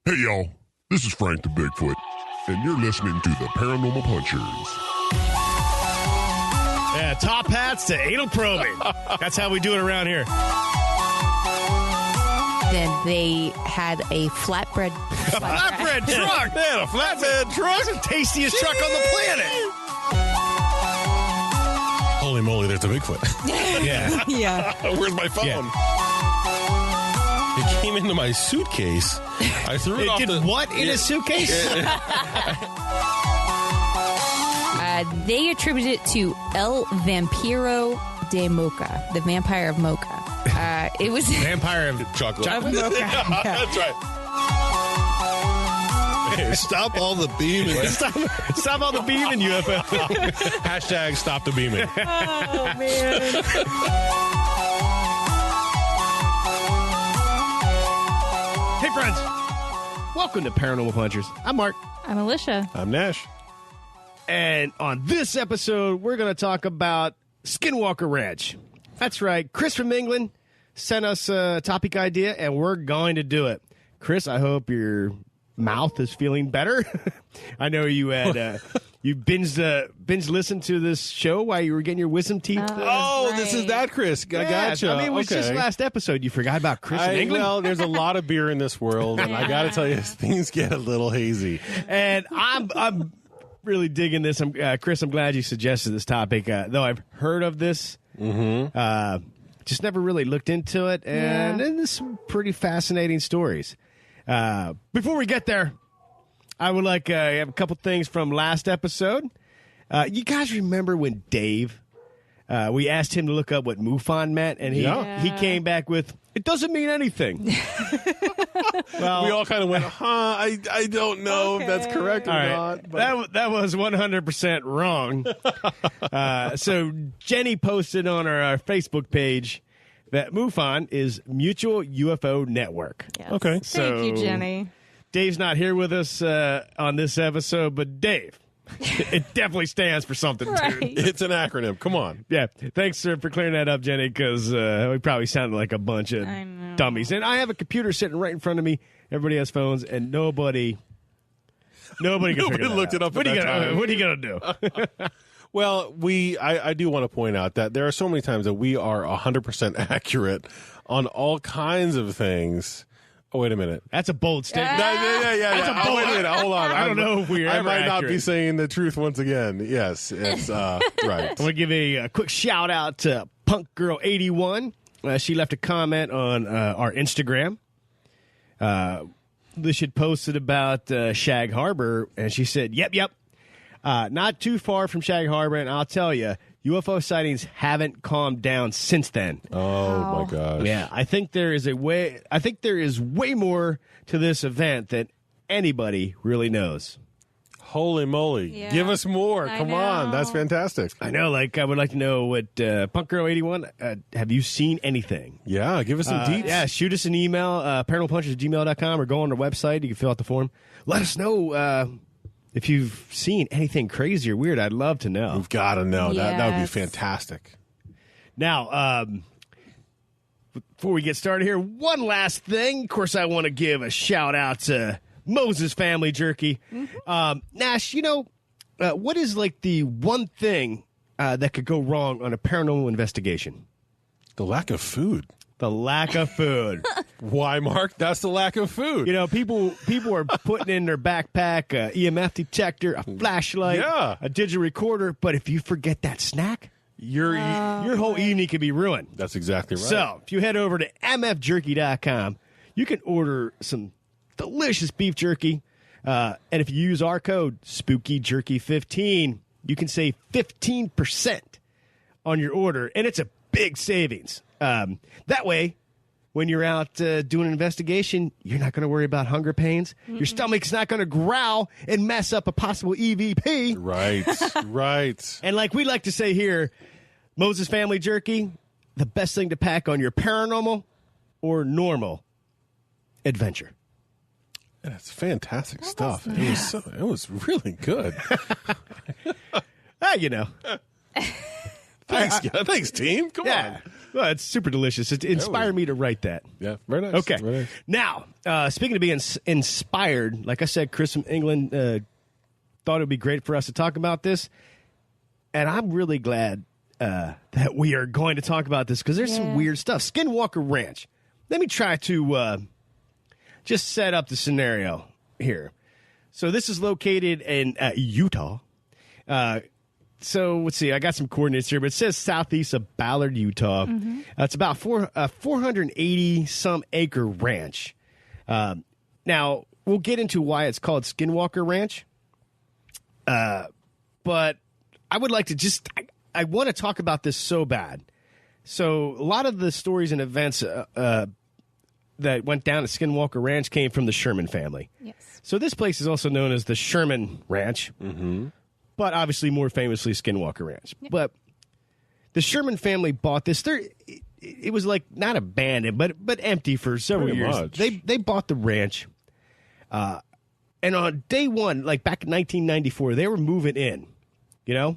Hey, y'all. This is Frank the Bigfoot, and you're listening to the Paranormal Punchers. Yeah, top hats to anal probing. That's how we do it around here. Then they had a flatbread truck. They had a flatbed truck. That's the tastiest truck on the planet. Holy moly, there's a Bigfoot. Yeah. Yeah. Where's my phone? Yeah. It came into my suitcase. I threw it off did what in a suitcase? They attribute it to El Vampiro de Mocha, the vampire of Mocha. It was Vampire of chocolate. Mocha. Yeah. That's right. Hey, stop all the beaming. Stop all the beaming, UFO. Hashtag stop the beaming. Oh, man. Hey, friends. Welcome to Paranormal Punchers. I'm Mark. I'm Alicia. I'm Nash. And on this episode, we're going to talk about Skinwalker Ranch. That's right. Chris from England sent us a topic idea, and we're going to do it. Chris, I hope your mouth is feeling better. I know you had you binge listened to this show while you were getting your wisdom teeth. Right. This is that Chris. I gotcha. I mean, it was just last episode. You forgot about Chris in England? Well, there's a lot of beer in this world, and I got to tell you, things get a little hazy. And I'm really digging this. Chris, I'm glad you suggested this topic. Though I've heard of this, just never really looked into it. And there's some pretty fascinating stories. Before we get there, I would like have a couple things from last episode. You guys remember when Dave, we asked him to look up what MUFON meant, and he came back with, it doesn't mean anything. Well, we all kind of went, I don't know if that's correct or not. But That was 100% wrong. So Jenny posted on our Facebook page that MUFON is Mutual UFO Network. Yes. Okay. So Thank you, Jenny. Dave's not here with us on this episode, but Dave, it definitely stands for something, Right. dude. it's an acronym. Come on. Yeah, thanks for clearing that up, Jenny, because we probably sounded like a bunch of I know. dummies. And I have a computer sitting right in front of me. Everybody has phones, and nobody can figure that looked out. it up What at are you that gonna time. What are you gonna do? Well, I do want to point out that there are so many times that we are 100% accurate on all kinds of things. Oh, wait a minute. That's a bold statement. Yeah. That's a Oh, bold- wait a minute. Hold on. I don't know if we're I ever might not be accurate. saying the truth once again. Yes, it's right. I want to give a quick shout out to Punk Girl 81. She left a comment on our Instagram. She had posted about Shag Harbor, and she said, "Yep, not too far from Shag Harbor, and I'll tell you, UFO sightings haven't calmed down since then." Oh my gosh. Yeah, I think there is way more to this event than anybody really knows. Holy moly. Yeah. Give us more. I Come on. That's know. fantastic. I know, I would like to know what Punk Girl 81. Have you seen anything? Yeah, give us some deets. Yeah, shoot us an email, paranormalpunchers@gmail.com, or go on our website. You can fill out the form. Let us know if you've seen anything crazy or weird. I'd love to know. We've got to know. That would be Yes. fantastic. Now, before we get started here, one last thing. Of course, I want to give a shout out to Moses Family Jerky. Nash, what is like the one thing that could go wrong on a paranormal investigation? The lack of food. The lack of food. Why, Mark? That's the lack of food. People are putting in their backpack a EMF detector, a flashlight, Yeah. a digital recorder. But if you forget that snack, Your whole evening could be ruined. That's exactly right. So if you head over to mfjerky.com, you can order some delicious beef jerky. And if you use our code SpookyJerky15, you can save 15% on your order. And it's a big savings. That way, when you're out doing an investigation, you're not going to worry about hunger pains. Your stomach's not going to growl and mess up a possible EVP. Right. Right. And like we like to say here, Moses Family Jerky, the best thing to pack on your paranormal or normal adventure. That's fantastic stuff. It was really good. You know. Thanks, team. Come Yeah. on. Well, it's super delicious. It inspired me to write that. Yeah, very nice. Okay. Very nice. Now, speaking of being inspired, like I said, Chris from England thought it would be great for us to talk about this. And I'm really glad that we are going to talk about this because there's some weird stuff. Skinwalker Ranch. Let me try to just set up the scenario here. So this is located in Utah. So let's see. I got some coordinates here, but it says southeast of Ballard, Utah. It's about 480 some acre ranch. Now we'll get into why it's called Skinwalker Ranch. But I would like to I want to talk about this so bad. So a lot of the stories and events that went down at Skinwalker Ranch came from the Sherman family. Yes. So this place is also known as the Sherman Ranch, but obviously more famously Skinwalker Ranch. Yep. But the Sherman family bought this. It was like not abandoned, but empty for several Pretty years. much. They bought the ranch, and on day one, like back in 1994, they were moving in. You know,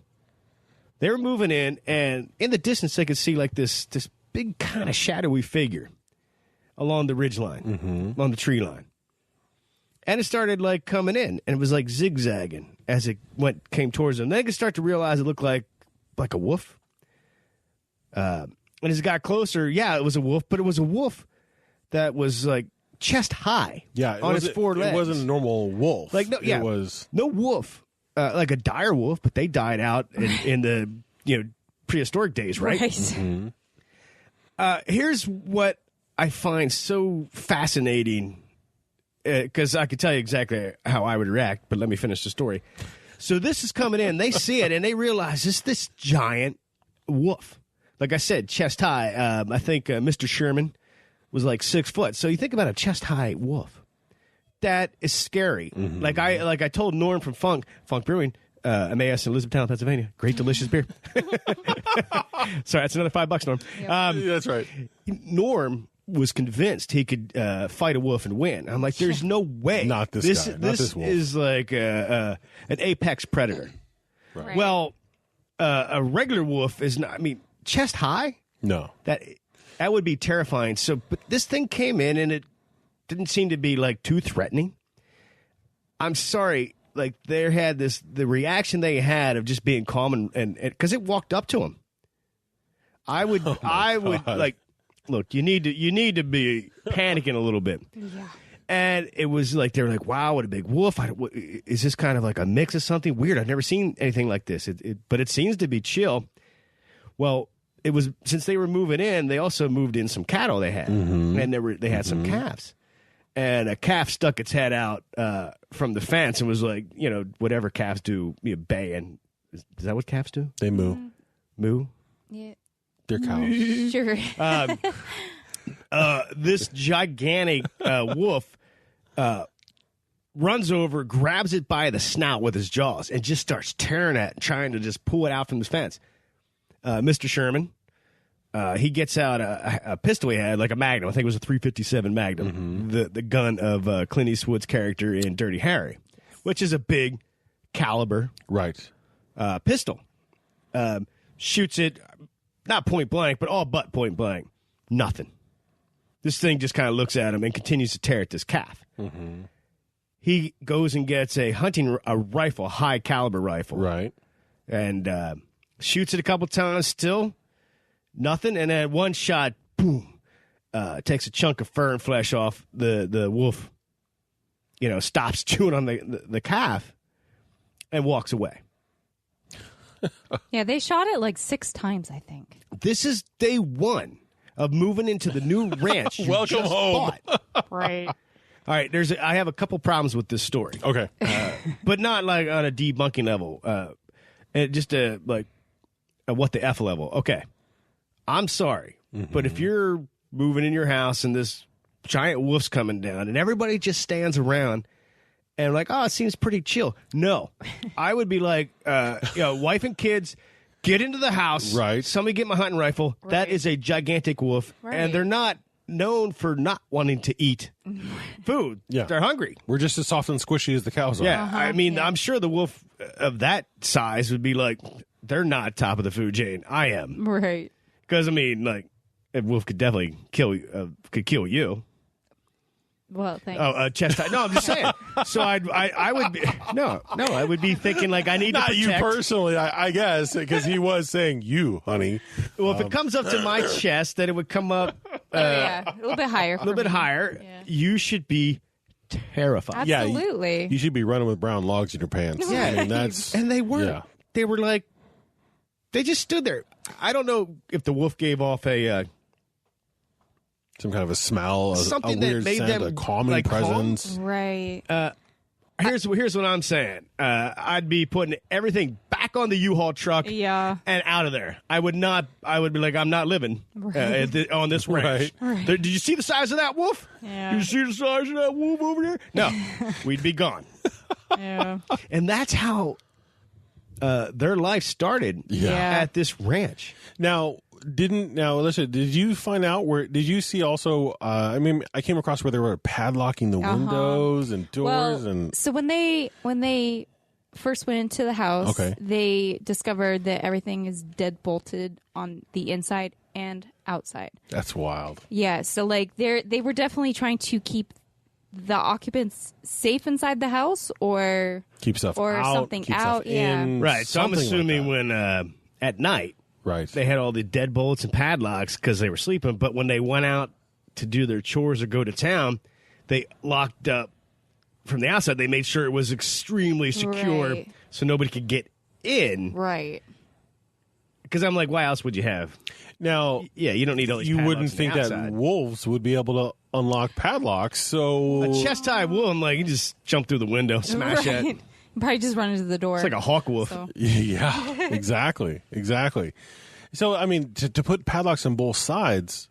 they were moving in, and in the distance, they could see like this big kind of shadowy figure along the ridge line, along the tree line. And it started like coming in, and it was like zigzagging as it came towards them. Then they could start to realize it looked like a wolf. And as it got closer, it was a wolf, but it was a wolf that was like chest high. On its four legs. It wasn't a normal wolf. Like It was no wolf, like a dire wolf, but they died out in the prehistoric days, right? Here's what I find so fascinating, because I could tell you exactly how I would react, but let me finish the story. So this is coming in. They see it, and they realize this giant wolf. Like I said, chest high. I think Mr. Sherman was like 6 foot. So you think about a chest-high wolf. That is scary. Like I told Norm from Funk Brewing, MAS in Elizabethtown, Pennsylvania. Great, delicious beer. Sorry, that's another $5, Norm. that's right. Norm was convinced he could fight a wolf and win. I'm like, there's no way. Not this guy. Not this wolf. Is like an apex predator. Right. Well, a regular wolf is not. I mean, chest high. No. That would be terrifying. So, but this thing came in and it didn't seem to be like too threatening. I'm sorry. Like they had the reaction they had of just being calm and because it walked up to him. I would like, look, you need to be panicking a little bit. Yeah. And it was like, they were like, wow, what a big wolf. Is this kind of like a mix of something weird? I've never seen anything like this. But it seems to be chill. Well, it was, since they were moving in, they also moved in some cattle they had. And they had some calves. And a calf stuck its head out from the fence and was like, whatever calves do, baying. Is that what calves do? They moo. Moo? Yeah. They're cows. Sure. This gigantic wolf runs over, grabs it by the snout with his jaws, and just starts tearing at it, trying to just pull it out from the fence. Mr. Sherman, he gets out a pistol he had, like a Magnum. I think it was a .357 Magnum, the gun of Clint Eastwood's character in Dirty Harry, which is a big caliber pistol. Shoots it, not point blank, but all but point blank. Nothing. This thing just kind of looks at him and continues to tear at this calf. He goes and gets a rifle, high caliber rifle. Right. And shoots it a couple times, still nothing. And then one shot, boom, takes a chunk of fur and flesh off the wolf, stops chewing on the calf and walks away. Yeah, they shot it like 6 times, I think. This is day one of moving into the new ranch. You Welcome just home. Right. All right, I have a couple problems with this story. Okay. But not like on a debunking level. Just a what the F level. Okay. I'm sorry. But if you're moving in your house and this giant wolf's coming down and everybody just stands around and like, oh, it seems pretty chill. No. I would be like, wife and kids, get into the house. Right. Somebody get my hunting rifle. Right. That is a gigantic wolf. Right. And they're not known for not wanting to eat food. Yeah. They're hungry. We're just as soft and squishy as the cows are. Yeah. I mean, I'm sure the wolf of that size would be like, they're not top of the food chain. I am. Right. Because, I mean, like, a wolf could definitely kill you. Well, thanks. Oh, chest tie. No, I'm just saying. So I would be I would be thinking like I need Not to protect. you personally, I guess, because he was saying you, honey. Well, if it comes up to my chest, then it would come up a little bit higher. a little bit higher. Yeah. You should be terrified. Yeah, Absolutely. You should be running with brown logs in your pants. Yeah, I mean, that's and they weren't. Yeah. They were like, they just stood there. I don't know if the wolf gave off a some kind of a smell, a something that weird made scent, them, a calming like, calm? presence. Right. Here's what I'm saying. I'd be putting everything back on the U-Haul truck. Yeah. And out of there. I would be like, I'm not living on this ranch. Right. Did you see the size of that wolf? Yeah. Did you see the size of that wolf over there? No, we'd be gone. Yeah. And that's how their life started Yeah. at this ranch. Now, listen, did you find out did you see also, I mean, I came across where they were padlocking the windows and doors and. So when they first went into the house, Okay. they discovered that everything is dead bolted on the inside and outside. That's wild. Yeah. So like they were definitely trying to keep the occupants safe inside the house or Keep stuff or out. something keep out. Stuff Yeah. in, Right. So I'm something like assuming that. when at night, Right. they had all the deadbolts and padlocks because they were sleeping. But when they went out to do their chores or go to town, they locked up from the outside. They made sure it was extremely secure Right. so nobody could get in. Right. Because I'm like, why else would you have? Now, Yeah, you don't need all these you padlocks wouldn't on the think that outside. wolves would be able to unlock padlocks, so. A chest tie wolf, I'm like, you just jump through the window, smash right. it. Probably just run into the door. It's like a hawk wolf. So. Yeah, exactly. So, I mean, to put padlocks on both sides,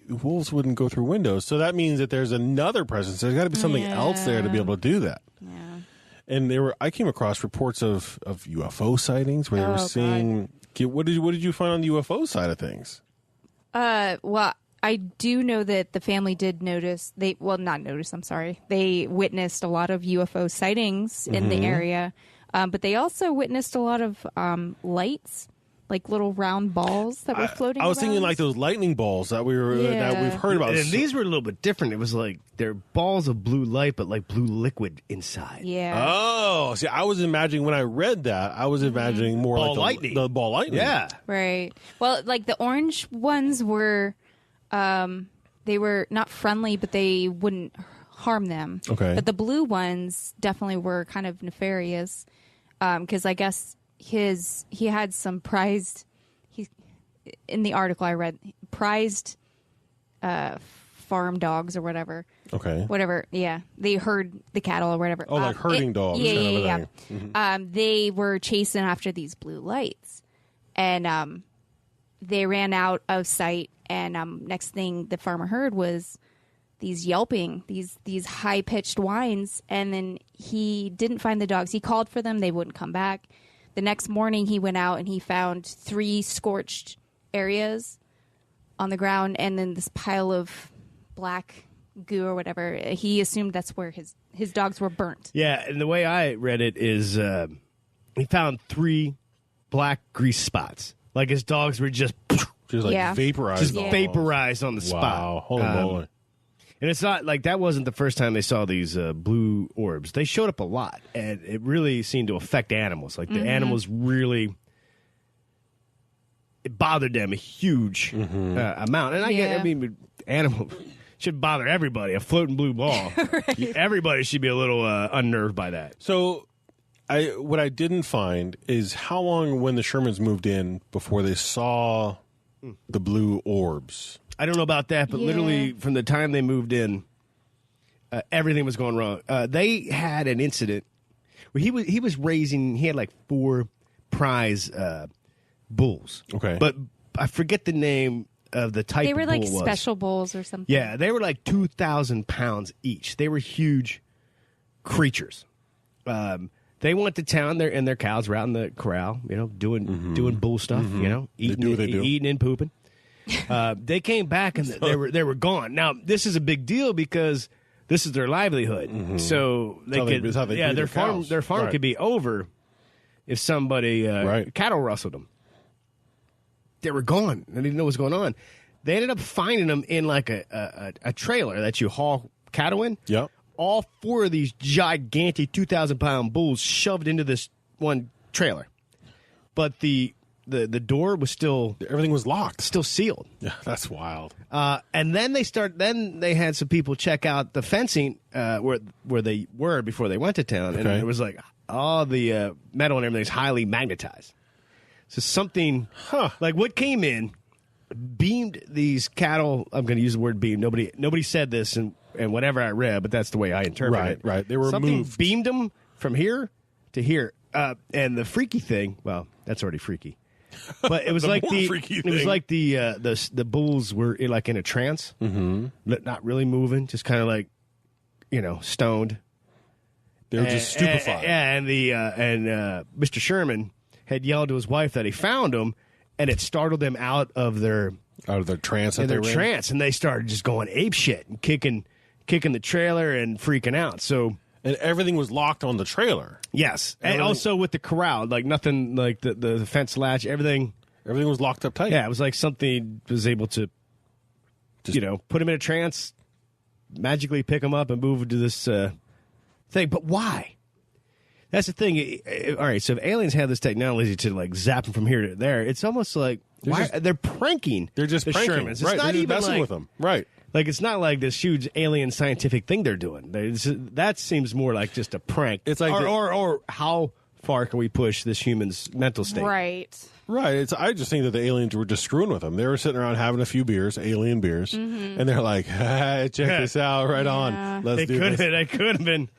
wolves wouldn't go through windows. So that means that there's another presence. There's got to be something else there to be able to do that. Yeah. And I came across reports of UFO sightings where they were God. seeing. What did you find on the UFO side of things? Well, I do know that the family did notice. Not notice. I'm sorry. They witnessed a lot of UFO sightings in the area, but they also witnessed a lot of lights, like little round balls that were floating. I was thinking around. like those lightning balls that that we've heard about. And these were a little bit different. It was like they're balls of blue light, but like blue liquid inside. Yeah. Oh, see, I was imagining when I read that, I was imagining more Ball like lightning. the ball lightning. Yeah. Right. Well, like the orange ones were, they were not friendly, but they wouldn't harm them. Okay. But the blue ones definitely were kind of nefarious, because I guess he had some prized. In the article I read, prized farm dogs or whatever. Okay. Whatever. Yeah, they herd the cattle or whatever. Oh, like herding dogs. Yeah, kind of a yeah, thing. yeah. They were chasing after these blue lights, and they ran out of sight. And next thing the farmer heard was these yelping, these high pitched whines. And then he didn't find the dogs. He called for them; they wouldn't come back. The next morning, he went out and he found 3 scorched areas on the ground, and then this pile of black goo or whatever. He assumed that's where his dogs were burnt. Yeah, and the way I read it is he found 3 black grease spots. Like his dogs were just Just like Yeah. vaporized. just almost. vaporized on the spot. Wow. Holy moly. And it's not like that wasn't the first time they saw these blue orbs. They showed up a lot, and it really seemed to affect animals. Like the animals really, it bothered them a huge amount. And I Yeah. mean, animal should bother everybody. A floating blue ball, everybody should be a little unnerved by that. So, what I didn't find is how long when the Shermans moved in before they saw the blue orbs. I don't know about that, but Yeah. literally from the time they moved in, everything was going wrong. They had an incident where he was raising. He had like 4 prize bulls. Okay. but I forget the name of the type. They were of like bull it was. special bulls or something. Yeah, they were like 2,000 pounds each. They were huge creatures. They went to town there, and their cows were out in the corral, doing bull stuff, eating, do what they do. eating and pooping. They came back and they were gone. Now this is a big deal because this is their livelihood. So they It's how they feed their their farm cows. their farm Right. could be over if somebody Right. cattle rustled them. they were gone. They didn't know what was going on. They ended up finding them in like a trailer that you haul cattle in. Yep. All 4 of these gigantic 2,000-pound bulls shoved into this one trailer. But the door was still... Everything was locked. Still sealed. Yeah, that's wild. And then they had some people check out the fencing where they were before they went to town. And it was like all the metal and everything's highly magnetized. So something... Like what came in, beamed these cattle... I'm going to use the word beam. Nobody said this and whatever I read, but that's the way I interpret it. Right. They were something moved. Beamed them from here to here. And the freaky thing... Well, that's already freaky. But it was like the bulls were like in a trance, not really moving, just kind of like, stoned. They were just stupefied. And Mr. Sherman had yelled to his wife that he found them, and it startled them out of their trance. And they started just going ape shit and kicking the trailer and freaking out. So. And everything was locked on the trailer. Yes. And also with the corral, like nothing, like the fence latch, everything. Everything was locked up tight. Yeah, it was like something was able to, put him in a trance, magically pick him up and move into this thing. But why? That's the thing. All right, so if aliens have this technology to like zap them from here to there, it's almost like they're pranking. They're just pranking. Shermans. It's right. not They're just even messing with them. Right. Like, it's not like this huge alien scientific thing they're doing. That seems more like just a prank. It's like or how far can we push this human's mental state? Right. Right. I just think that the aliens were just screwing with them. They were sitting around having a few beers, alien beers, and they're like, check this out, right on. Let's do this. They could have been.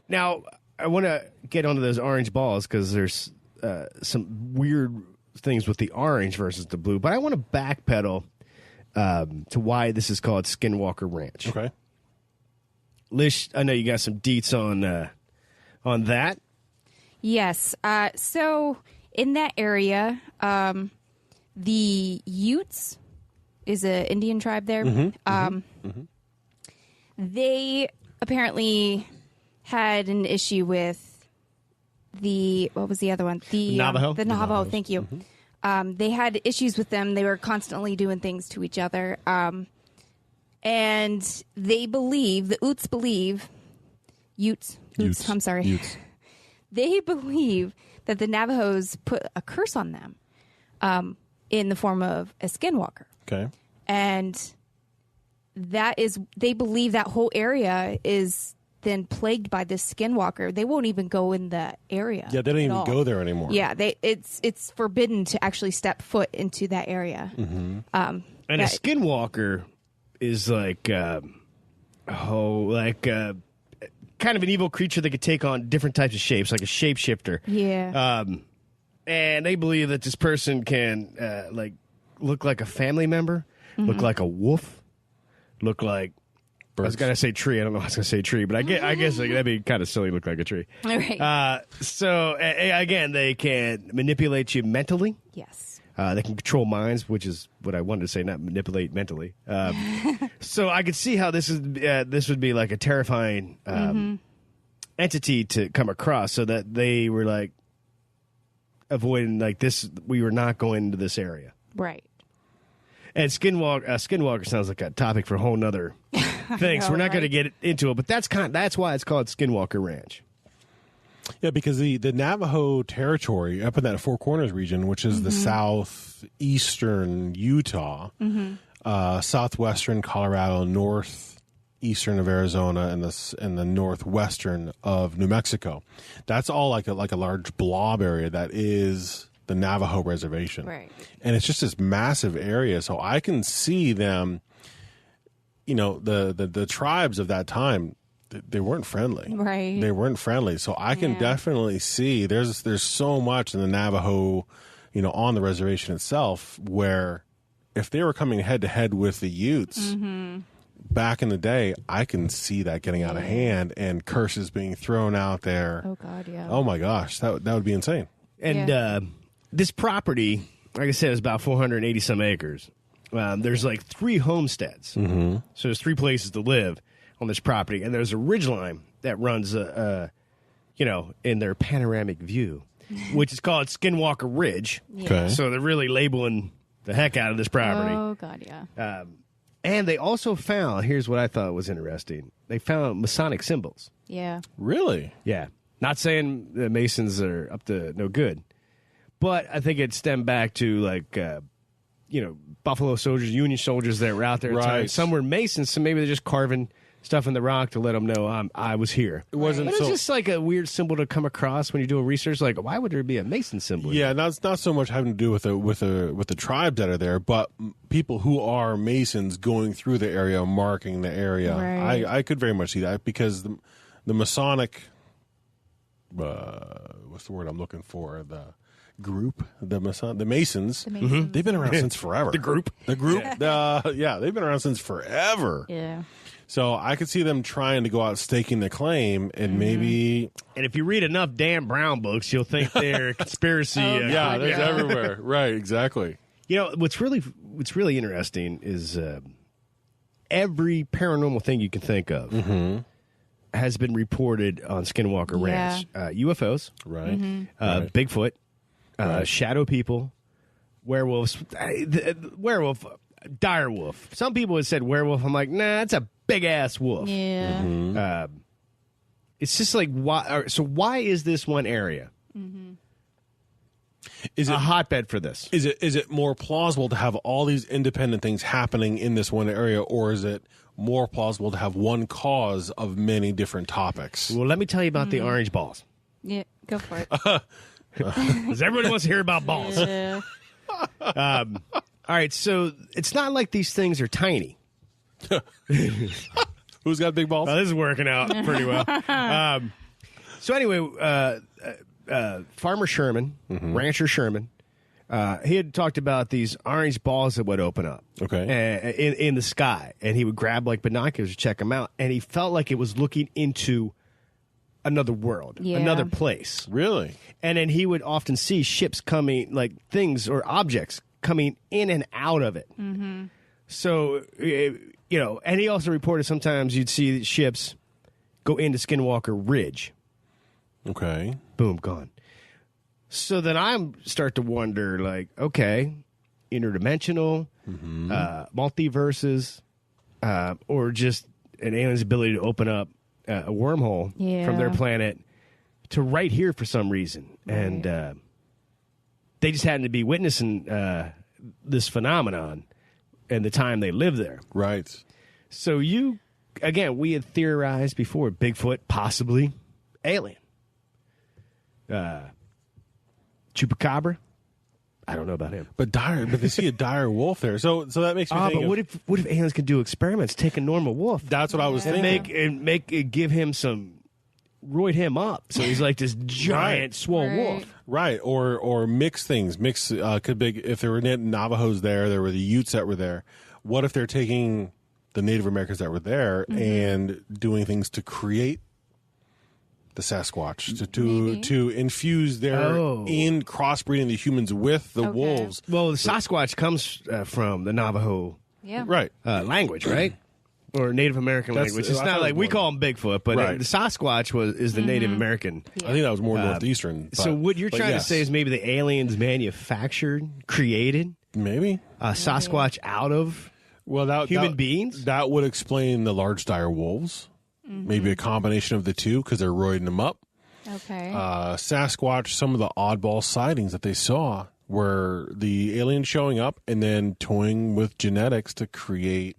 Now, I want to get onto those orange balls because there's some weird things with the orange versus the blue, but I want to backpedal to why this is called Skinwalker Ranch. Okay. Lish, I know you got some deets on that. Yes. So in that area, the Utes is an Indian tribe there. They apparently had an issue with what was the other one? The Navajo? The Navajo, thank you. They had issues with them. They were constantly doing things to each other. And they believe, the Utes believe, Utes, I'm sorry. Utes. They believe that the Navajos put a curse on them in the form of a skinwalker. Okay. And they believe that whole area is then plagued by this skinwalker. They won't even go in the area. Yeah, they don't even go there anymore. Yeah, it's forbidden to actually step foot into that area. And a skinwalker is like kind of an evil creature that could take on different types of shapes, like a shapeshifter. Yeah. And they believe that this person can look like a family member, look like a wolf, look like birds. I was gonna say tree. I don't know. I was gonna say tree, but I guess that'd be kind of silly. Look like a tree. All right. So again, they can manipulate you mentally. Yes. They can control minds, which is what I wanted to say, not manipulate mentally. So I could see how this would be like a terrifying entity to come across, so that they were like avoiding like this. We were not going into this area, right? And Skinwalker sounds like a topic for a whole nother thing. So we're not going to get into it, but that's why it's called Skinwalker Ranch. Yeah, because the Navajo territory up in that Four Corners region, which is the southeastern Utah, southwestern Colorado, northeastern of Arizona, and the northwestern of New Mexico, that's all like a large blob area that is the Navajo reservation. Right. And it's just this massive area, so I can see them, the tribes of that time, they weren't friendly. Right. They weren't friendly. So I can definitely see there's so much in the Navajo, on the reservation itself, where if they were coming head to head with the Utes back in the day, I can see that getting out of hand and curses being thrown out there. Oh God, yeah. Oh my gosh, that would be insane. And this property, like I said, is about 480 some acres. There's like 3 homesteads. So there's 3 places to live on this property, and there's a ridgeline that runs, in their panoramic view. which is called Skinwalker Ridge. Okay. So they're really labeling the heck out of this property. Oh, God, yeah. And they also found, here's what I thought was interesting. They found Masonic symbols. Yeah. Really? Yeah. Not saying the Masons are up to no good, but I think it stemmed back to, like, Buffalo soldiers, Union soldiers that were out there at Right. times. Some were Masons, so maybe they're just carving stuff in the rock to let them know I was here. It wasn't But it's so. just like a weird symbol to come across when you're doing research. Like, why would there be a Mason symbol? Yeah, not so much having to do with the tribes that are there, but people who are Masons going through the area, marking the area. Right. I could very much see that because the Masonic, what's the word I'm looking for? The group, the Masons. They've been around since forever. The group. they've been around since forever. Yeah. So I could see them trying to go out staking the claim, and maybe And if you read enough Dan Brown books, you'll think they're a conspiracy. yeah, there's everywhere. Right, exactly. You know, what's really interesting is every paranormal thing you can think of has been reported on Skinwalker Ranch. UFOs, Right. Bigfoot, shadow people, werewolves, werewolf, dire wolf. Some people have said werewolf. I'm like, nah, it's a big ass wolf. Yeah. It's just like, why? So why is this one area Is a it hotbed for this? Is it more plausible to have all these independent things happening in this one area, or is it more plausible to have one cause of many different topics? Well, let me tell you about the orange balls. Yeah. Go for it. Because everybody wants to hear about balls. Yeah. All right, so it's not like these things are tiny. Who's got big balls? Well, this is working out pretty well. So anyway, Farmer Sherman, Rancher Sherman, he had talked about these orange balls that would open up in the sky, and he would grab like binoculars to check them out, and he felt like it was looking into another world, another place. Really? And then he would often see ships coming, like things or objects coming in and out of it. So, and he also reported sometimes you'd see ships go into Skinwalker Ridge. Okay. Boom, gone. So then I start to wonder, like, okay, interdimensional, multiverses, or just an alien's ability to open up a wormhole from their planet to right here for some reason. Right. And they just happened to be witnessing this phenomenon and the time they lived there. Right. So we had theorized before, Bigfoot, possibly alien. Chupacabra, I don't know about him. But they see a dire wolf there. So that makes me think. But what if aliens could do experiments, take a normal wolf, That's what I was thinking. give him some, roid him up, so he's like this giant swole wolf. Right, or mix things. Could be if there were Navajos there were the Utes that were there. What if they're taking the Native Americans that were there and doing things to create the Sasquatch to infuse their in crossbreeding the humans with the wolves? Well, the Sasquatch comes from the Navajo Right. language, right? Or Native American language. It's I not thought like it was we more- call him Bigfoot, but the Sasquatch is the Native American. I think that was more northeastern. So what you're trying yes. to say is maybe the aliens manufactured, created maybe Sasquatch out of human beings? That would explain the large dire wolves. Maybe a combination of the two because they're roiding them up. Okay. Sasquatch, some of the oddball sightings that they saw were the aliens showing up and then toying with genetics to create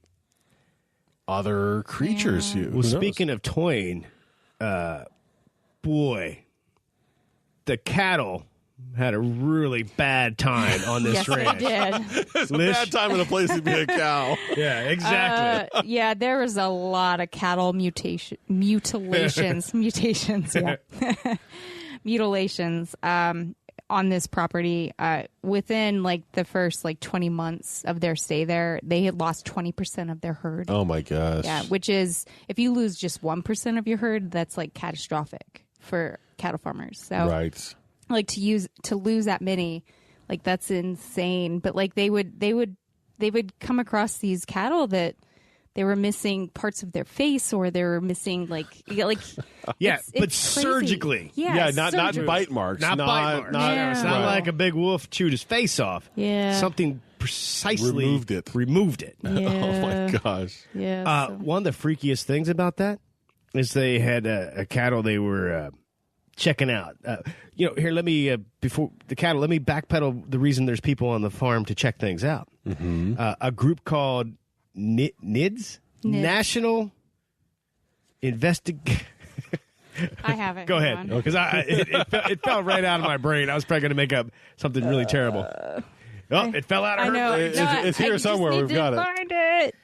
other creatures. Who Well, knows? speaking of toying, boy, the cattle had a really bad time on this yes, they ranch. did. It's a bad time and a place to be a cow. Yeah, exactly. Yeah, there was a lot of cattle mutilations, yeah, mutilations on this property. Within like the first 20 months of their stay there, they had lost 20% of their herd. Oh my gosh. Yeah, which is if you lose just 1% of your herd, that's like catastrophic for cattle farmers. So Right. like to lose that many, like that's insane. But like they would come across these cattle that they were missing parts of their face, or they were missing yeah, it's but crazy. surgically. Yeah, not bite marks. Not bite marks. Yeah. It's not right. like a big wolf chewed his face off. Yeah. Something precisely Removed it. Yeah. Oh my gosh. Yeah. One of the freakiest things about that is they had a cattle they were checking out. Here, let me before the cattle. Let me backpedal the reason there's people on the farm to check things out. Mm-hmm. A group called NIDS, National Investig. I have it. Go ahead, because it fell right out of my brain. I was probably going to make up something really terrible. It fell out of I her know. brain. It's here somewhere. Just We've got it. Find it.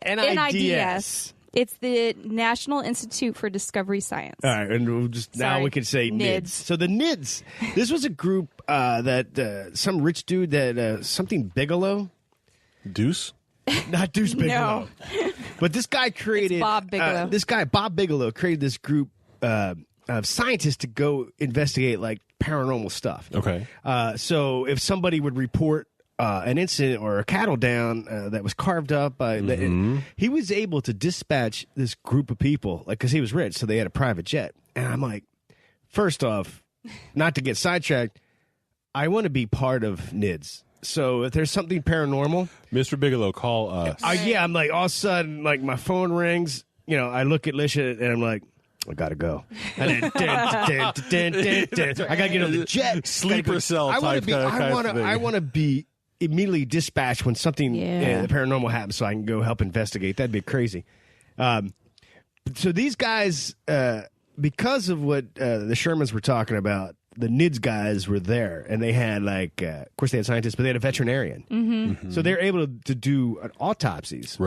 NIDS. It's the National Institute for Discovery Science. All right, and we'll just now Sorry. we can say NIDS. So the NIDS, this was a group that some rich dude that something Bigelow, Deuce? not Deuce Bigelow, but this guy created Bob Bigelow. This guy Bob Bigelow created this group of scientists to go investigate like paranormal stuff. Okay. So if somebody would report an incident or a cattle down that was carved up by he was able to dispatch this group of people, like, because he was rich, so they had a private jet. And I'm like, first off, not to get sidetracked, I want to be part of NIDS. So if there's something paranormal, Mr. Bigelow, call us. I'm like, all of a sudden, like, my phone rings, I look at Lisha and I'm like, I gotta go. And then, I gotta get on the jet. Sleeper cell type kind of thing. I want to be immediately dispatched when something paranormal happens, so I can go help investigate. That'd be crazy. So these guys, because of what the Shermans were talking about, the NIDS guys were there, and they had of course they had scientists, but they had a veterinarian. Mm-hmm. So they're able to do autopsies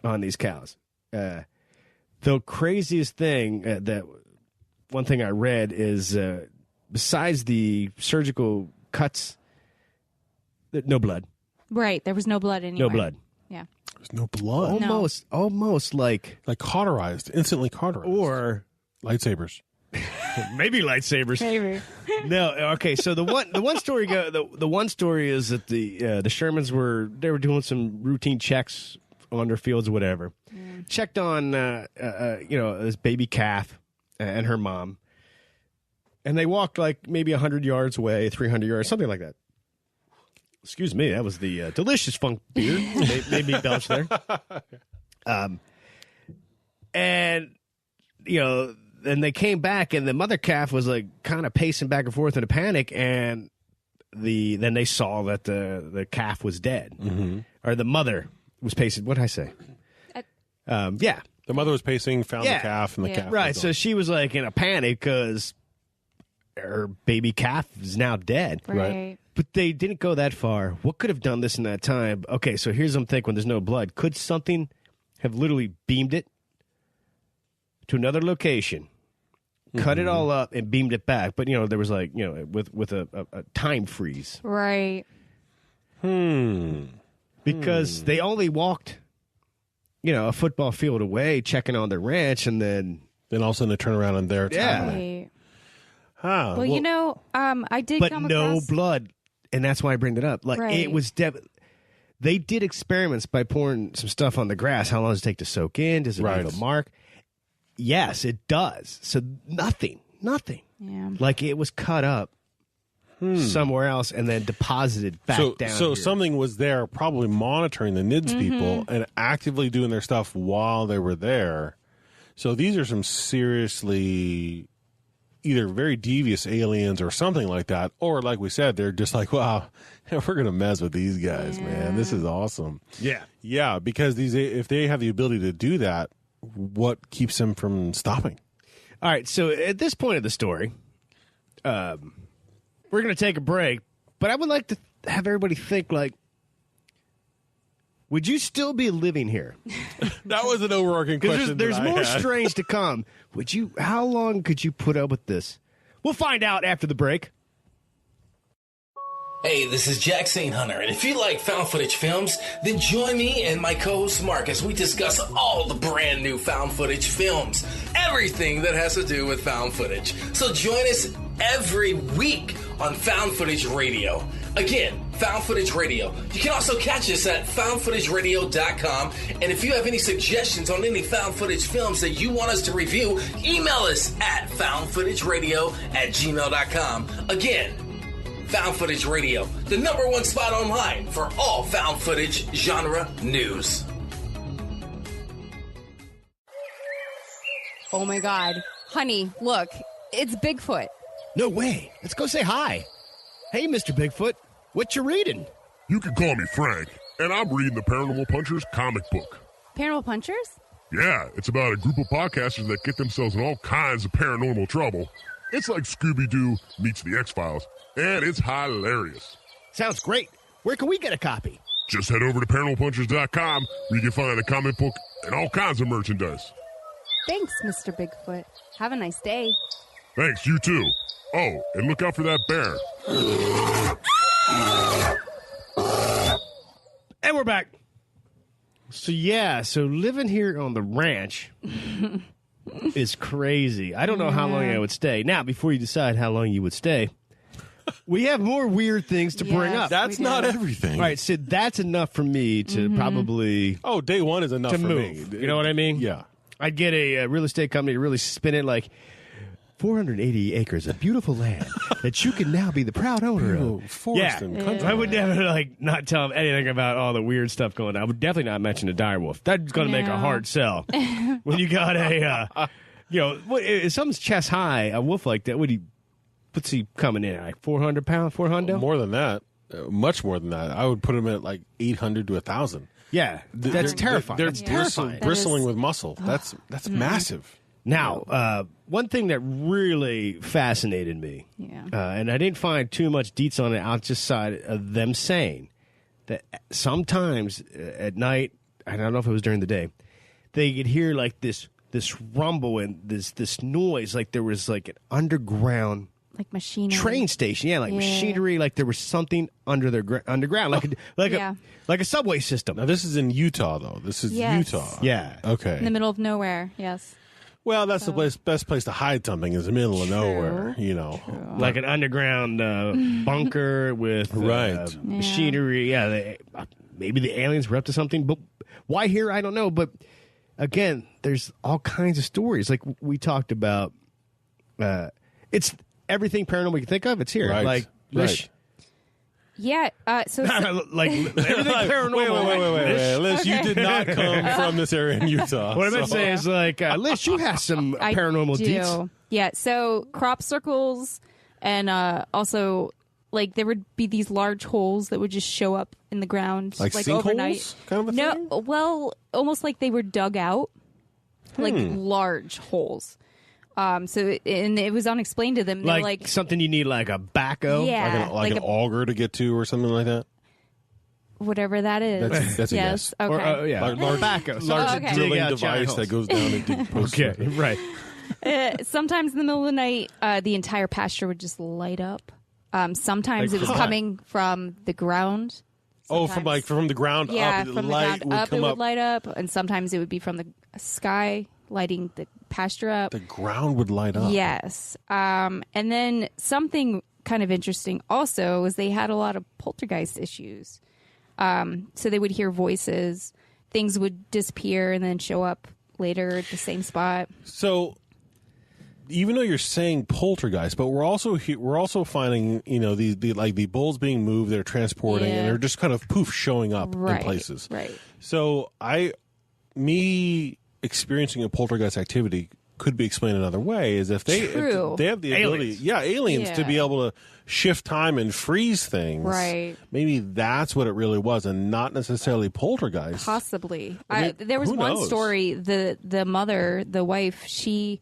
on these cows. The craziest thing one thing I read is besides the surgical cuts, no blood. Right. There was no blood anywhere. No blood. Yeah. There's no blood. Almost like cauterized, instantly cauterized. Or lightsabers. maybe lightsabers. Maybe. No, okay. So the one story the one story is that the Shermans were doing some routine checks on their fields or whatever. Checked on this baby calf and her mom, and they walked like maybe 100 yards away, 300 yards, something like that. Excuse me, that was the delicious funk beer. made me belch there. And then they came back, and the mother calf was like kind of pacing back and forth in a panic, and then they saw that the calf was dead, or the mother was pacing. What did I say? Yeah, the mother was pacing, found the calf, and the calf. Right, was so she was like in a panic because her baby calf is now dead. Right. But they didn't go that far. What could have done this in that time? Okay, so here's what I'm thinking when there's no blood. Could something have literally beamed it to another location, cut it all up, and beamed it back? But, there was with a time freeze. Right. Because they only walked, a football field away checking on their ranch, and then all of a sudden they turn around and they're Right. Huh. Well, I did but come no across... blood. And that's why I bring it up. Like, it was they did experiments by pouring some stuff on the grass. How long does it take to soak in? Does it leave a mark? Yes, it does. So nothing. Yeah. Like, it was cut up somewhere else and then deposited back down So here. something was there probably monitoring the NIDS people and actively doing their stuff while they were there. So these are some seriously either very devious aliens or something like that, or like we said, they're just like, wow, we're going to mess with these guys, man. This is awesome. Yeah, because if they have the ability to do that, what keeps them from stopping? All right, so at this point of the story, we're going to take a break, but I would like to have everybody think, like, would you still be living here? That was an overarching question. There's more had. strange to come. How long could you put up with this? We'll find out after the break. Hey, this is Jack St. Hunter, and if you like found footage films, then join me and my co-host Mark as we discuss all the brand new found footage films, everything that has to do with found footage. So join us every week on Found Footage Radio. Again, Found Footage Radio. You can also catch us at foundfootageradio.com. And if you have any suggestions on any found footage films that you want us to review, email us at foundfootageradio@gmail.com. Again, Found Footage Radio, the #1 spot online for all found footage genre news. Oh my God. Honey, look, it's Bigfoot. No way. Let's go say hi. Hey, Mr. Bigfoot. What you reading? You can call me Frank, and I'm reading the Paranormal Punchers comic book. Paranormal Punchers? Yeah, it's about a group of podcasters that get themselves in all kinds of paranormal trouble. It's like Scooby-Doo meets the X-Files, and it's hilarious. Sounds great. Where can we get a copy? Just head over to paranormalpunchers.com where you can find a comic book and all kinds of merchandise. Thanks, Mr. Bigfoot. Have a nice day. Thanks, you too. Oh, and look out for that bear. And we're back. So living here on the ranch is crazy. I don't know how long I would stay. Now, before you decide how long you would stay, we have more weird things to bring up. That's not everything. All right, Sid, that's enough for me to probably Oh, day one is enough to for move. me. You know what I mean? Yeah. I'd get a real estate company to really spin it like 480 acres of beautiful land that you can now be the proud owner of. Forest and country. I would never not tell them anything about all the weird stuff going on. I would definitely not mention a dire wolf. That's going to make a hard sell. When you got if something's chest high, a wolf like that, what's he coming in at? Like 400 pounds, 400? More than that. Much more than that. I would put him at like 800 to 1,000. Yeah, that's terrifying. They're That's terrifying. bristling with muscle. That's massive. Now, one thing that really fascinated me, and I didn't find too much deets on it outside of them saying that sometimes at night, I don't know if it was during the day, they could hear like this rumble and this noise, like there was like an underground Like machinery. train station, machinery, like there was something underground, like a subway system. Now, this is in Utah, though. This is Utah. Yeah. Okay. In the middle of nowhere, yes. Well, that's the best place to hide something is the middle of nowhere, Like an underground bunker with machinery. Yeah, maybe the aliens were up to something, but why here? I don't know. But again, there's all kinds of stories. Like we talked about, it's everything paranormal you can think of. It's here. Right. Like, Right. Yeah, so like everything paranormal. Wait, Liz, you did not come from this area in Utah. What I meant to say is, like, Liz, you have some paranormal deets. Yeah, so crop circles and also, like, there would be these large holes that would just show up in the ground. Like overnight. sinkholes kind of a thing? No, well, almost like they were dug out. Like large holes. It was unexplained to them. They're like something you need, like a backhoe? Yeah. Like an auger to get to or something like that? Whatever that is. That's a yes. yes. Okay. Large backhoe. Large Okay. drilling Dig out device giant that goes down and dig posts. Okay, right. Sometimes in the middle of the night, the entire pasture would just light up. Sometimes Like it was hot. coming from the ground. Oh, Sometimes- from the ground yeah, up, from the light ground would up, come it would up. light up, and sometimes it would be from the sky, lighting the pasture up. The ground would light up. Yes, and then something kind of interesting also was they had a lot of poltergeist issues. So they would hear voices, things would disappear and then show up later at the same spot. So, even though you're saying poltergeist, but we're also finding the bulls being moved, they're transporting, and they're just kind of poof showing up in places. Right. So me experiencing a poltergeist activity could be explained another way is if they have the ability, aliens to be able to shift time and freeze things. Right. Maybe that's what it really was, and not necessarily poltergeist. Possibly. I mean, There was who one knows? story. The mother, the wife, she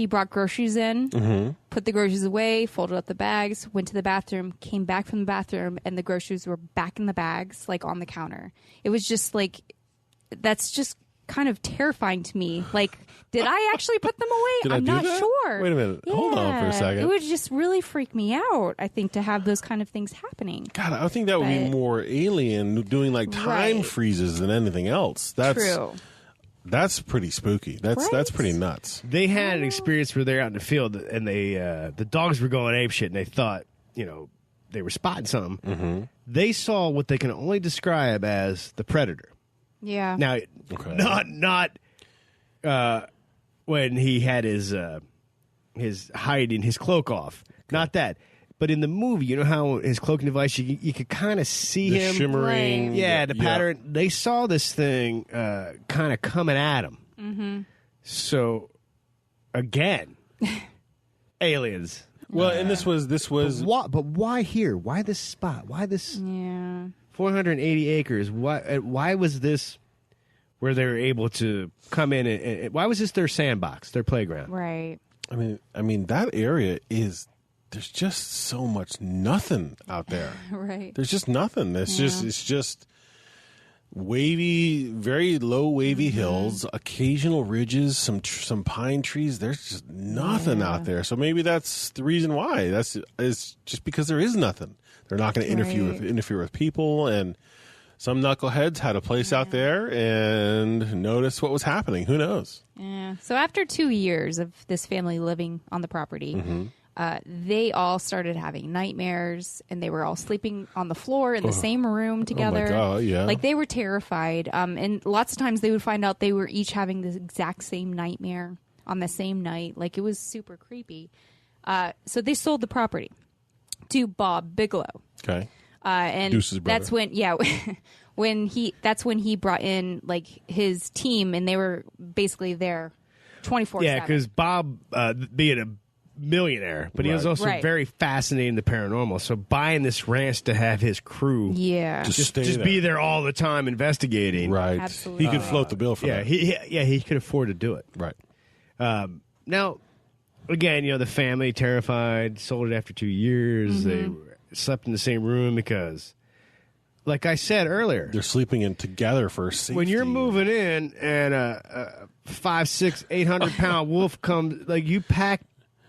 brought groceries in, put the groceries away, folded up the bags, went to the bathroom, came back from the bathroom, and the groceries were back in the bags, like on the counter. It was just like, that's just kind of terrifying to me. Like, did I actually put them away? Did I I'm do not that? sure. Wait a minute. Hold on for a second. It would just really freak me out, I think, to have those kind of things happening. God, I think that would be more alien doing like time Right. freezes than anything else. That's True. That's pretty spooky. That's pretty nuts. They had an experience where they're out in the field and they the dogs were going apeshit and they thought, they were spotting something. They saw what they can only describe as the predator. Yeah. Now, not when he had his hiding his cloak off. Not that. But in the movie, you know how his cloaking device, you could kind of see The him. shimmering. Yeah, the pattern. They saw this thing kind of coming at him. Mm-hmm. So, again, aliens. Well, and this was. But why here? Why this spot? Why this? Yeah. 480 acres. Why was this where they were able to come in? And why was this their sandbox, their playground? Right. I mean, that area is. There's just so much nothing out there. Right. There's just nothing. It's just wavy, very low wavy hills, occasional ridges, some pine trees. There's just nothing out there. So maybe that's the reason why. It's just because there is nothing. They're not going to interfere with people, and some knuckleheads had a place out there and noticed what was happening. Who knows? Yeah. So after 2 years of this family living on the property, they all started having nightmares, and they were all sleeping on the floor in the same room together. Oh my God, yeah. Like, they were terrified. And lots of times they would find out they were each having the exact same nightmare on the same night. Like, it was super creepy. So they sold the property to Bob Bigelow. Okay. And Deuce's brother. that's when he brought in like his team, and they were basically there 24/7. Yeah, because Bob, being a millionaire, but he was also very fascinated in the paranormal. So buying this ranch to have his crew, just be there all the time investigating. Right. Absolutely. He could float the bill for that. He could afford to do it. Right. Now, again, the family terrified, sold it after 2 years. They slept in the same room because, like I said earlier, they're sleeping in together for safety. when you're moving in and a 500, 600, 800 pound wolf comes, like, you pack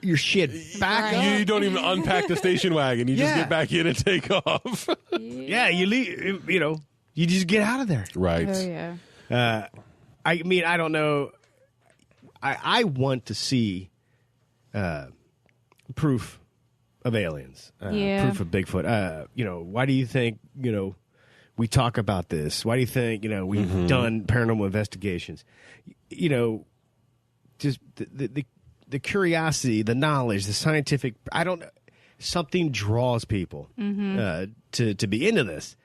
your shit back up. You don't even unpack the station wagon. You just get back in and take off. Yeah, you leave. You just get out of there. Right. Oh, yeah. I mean, I don't know. I want to see proof of aliens, proof of Bigfoot. Why do you think we talk about this? Why do you think we've done paranormal investigations? Just the curiosity, the knowledge, the scientific. I don't. Something draws people to be into this,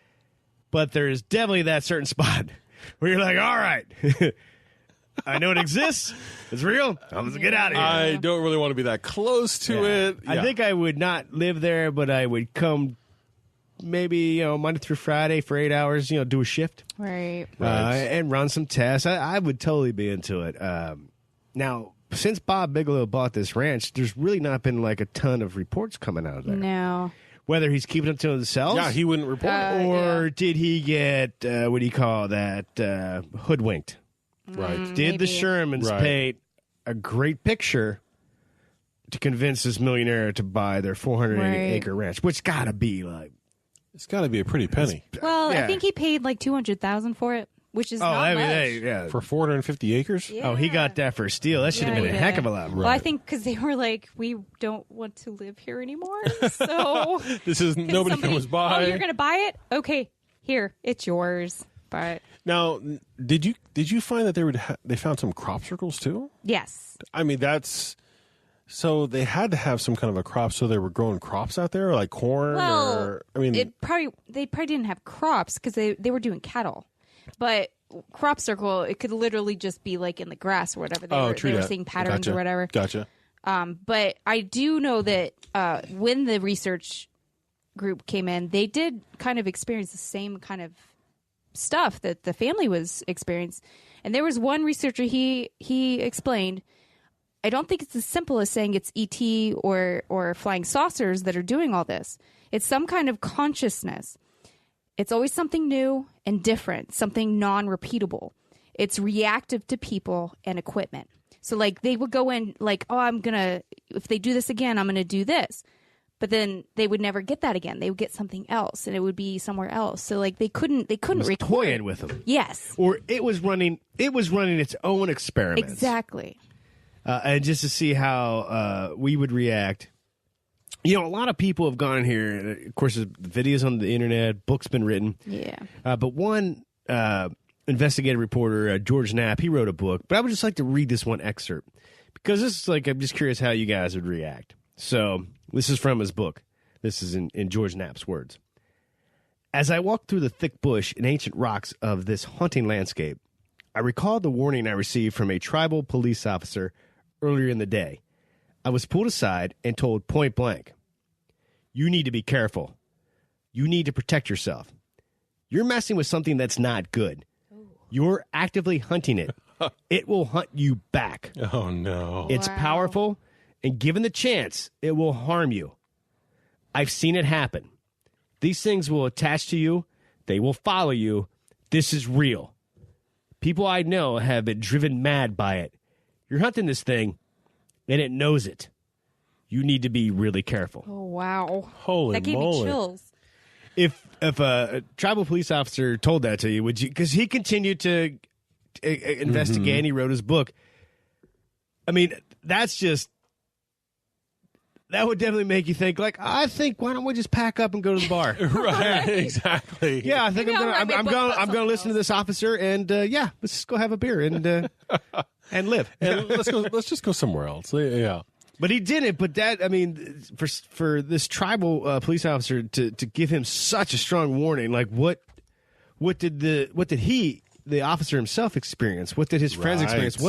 but there's definitely that certain spot where you're like, all right. I know it exists. It's real. I'm gonna get out of here. I don't really want to be that close to it. Yeah. I think I would not live there, but I would come maybe Monday through Friday for 8 hours. Do a shift, Right. and run some tests. I would totally be into it. Now, since Bob Bigelow bought this ranch, there's really not been like a ton of reports coming out of there. No. Whether he's keeping it to himself, Yeah, he wouldn't report it. or did he get what do you call that hoodwinked? Right. Did the Maybe. Shermans paint a great picture to convince this millionaire to buy their 480-acre ranch, which got to be like... It's got to be a pretty penny. Well, Yeah. I think he paid like $200,000 for it, which is not much. For 450 acres? Yeah. Oh, he got that for a steal. That should have been a heck of a lot more. Well, I think because they were like, we don't want to live here anymore, so This is nobody comes by. Oh, you're going to buy it? Okay, here, it's yours. But Now, did you find that they found some crop circles too? yes, I mean, that's so they had to have some kind of a crop, so they were growing crops out there, like corn. well, or, I mean, they probably didn't have crops because they were doing cattle, but crop circle, it could literally just be like in the grass or whatever. They were seeing patterns Gotcha. or whatever. Gotcha. But I do know that when the research group came in, they did kind of experience the same kind of stuff that the family was experiencing. And there was one researcher, he explained, I don't think it's as simple as saying it's ET or flying saucers that are doing all this. It's some kind of consciousness. It's always something new and different, something non-repeatable. It's reactive to people and equipment. So like they would go in like, if they do this again, I'm going to do this. But then they would never get that again. They would get something else, and it would be somewhere else. So like they couldn't record. Toying with them. Yes. Or it was running its own experiments. Exactly. And just to see how we would react You know, a lot of people have gone here. Of course, there's videos on the internet, books been written. Yeah. But one investigative reporter, George Knapp, he wrote a book. But I would just like to read this one excerpt because this is like, I'm just curious how you guys would react. So this is from his book. This is in George Knapp's words. As I walked through the thick bush and ancient rocks of this haunting landscape, I recalled the warning I received from a tribal police officer earlier in the day. I was pulled aside and told point blank, you need to be careful. You need to protect yourself. You're messing with something that's not good. You're actively hunting it. It will hunt you back. Oh, no. It's powerful, and given the chance, it will harm you. I've seen it happen. These things will attach to you. They will follow you. This is real. People I know have been driven mad by it. You're hunting this thing, and it knows it. You need to be really careful. Oh, wow. Holy that gave moly. me chills. If a tribal police officer told that to you, would you? Because he continued to investigate, and he wrote his book. I mean, that's just... That would definitely make you think, like, I think, why don't we just pack up and go to the bar? Right, exactly. Yeah, I think Maybe I'm I'll going to listen to this officer, and yeah, let's just go have a beer and live. And let's just go somewhere else. Yeah. But he didn't. But that, I mean, for this tribal police officer to give him such a strong warning, like what did the officer himself experience? What did his friends experience?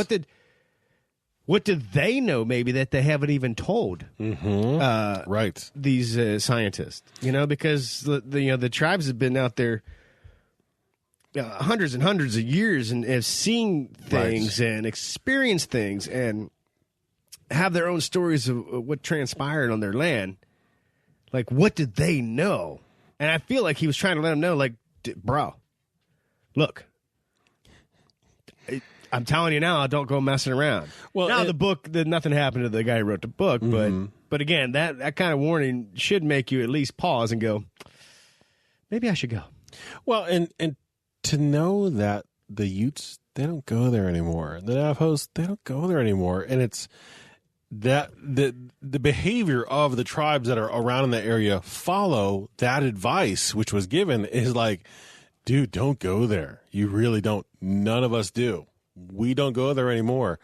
What did they know maybe that they haven't even told? Right. These scientists, because the tribes have been out there hundreds and hundreds of years and have seen things and experienced things and have their own stories of what transpired on their land. Like, what did they know? And I feel like he was trying to let them know, like, bro, look, I'm telling you now, don't go messing around. Well, now the book, nothing happened to the guy who wrote the book, but again, that kind of warning should make you at least pause and go, maybe I should go. Well, and to know that the Utes, they don't go there anymore. The Navajos, they don't go there anymore. And it's that the behavior of the tribes that are around in the area follow that advice, which was given, is like, dude, don't go there. You really don't. None of us do. We don't go there anymore.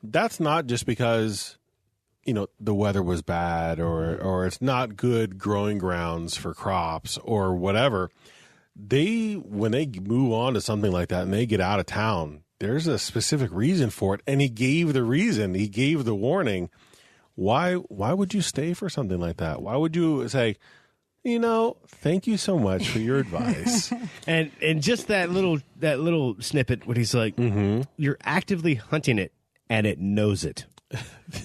That's not just because, the weather was bad or it's not good growing grounds for crops or whatever. When they move on to something like that and they get out of town, there's a specific reason for it. And he gave the reason. He gave the warning. Why would you stay for something like that? Why would you say, thank you so much for your advice. and just that little snippet when he's like, you're actively hunting it and it knows it.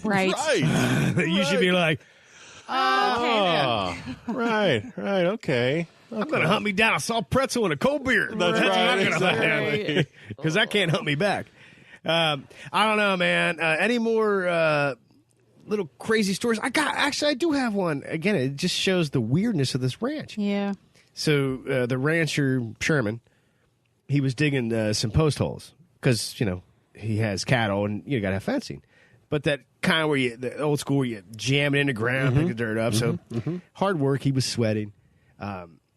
Right. You should be like, okay. Right, okay. I'm going to hunt me down a salt pretzel and a cold beer. That's right. Exactly. Because that can't hunt me back. I don't know, man. Any more little crazy stories? I do have one. Again, it just shows the weirdness of this ranch. Yeah. So the rancher, Sherman, he was digging some post holes because, he has cattle and you got to have fencing. But that kind of the old school where you jam it in the ground, pick the dirt up. So hard work. He was sweating.